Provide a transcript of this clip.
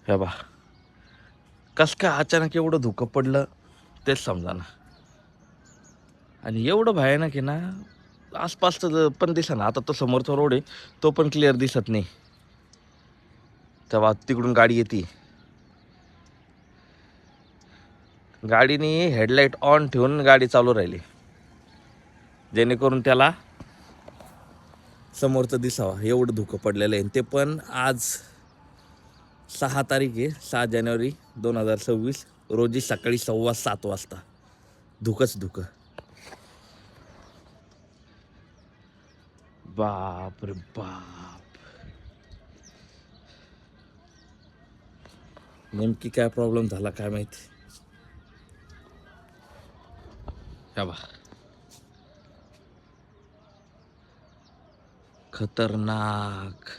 हे बा कस काय अचानक एवढं धुकं पडलं तेच समजा ना. आणि एवढं भयानक आहे ना, आसपासचं पण दिसत ना. आता तो समोरचा रोड आहे तो पण क्लिअर दिसत नाही. तेव्हा तिकडून गाडी येते, गाडीने हेडलाईट ऑन ठेवून गाडी चालू राहिली जेणेकरून त्याला समोरचं दिसावं. एवढं धुकं पडलेलं आहे. ते पण आज 6 तारीख आहे, 6 जानेवारी 2026 रोजी सकाळी 7:15 वाजता. धुकंच धुकं. बाप रे बाप. नेमकी काय प्रॉब्लेम झाला काय माहिती. हे बा खतरनाक.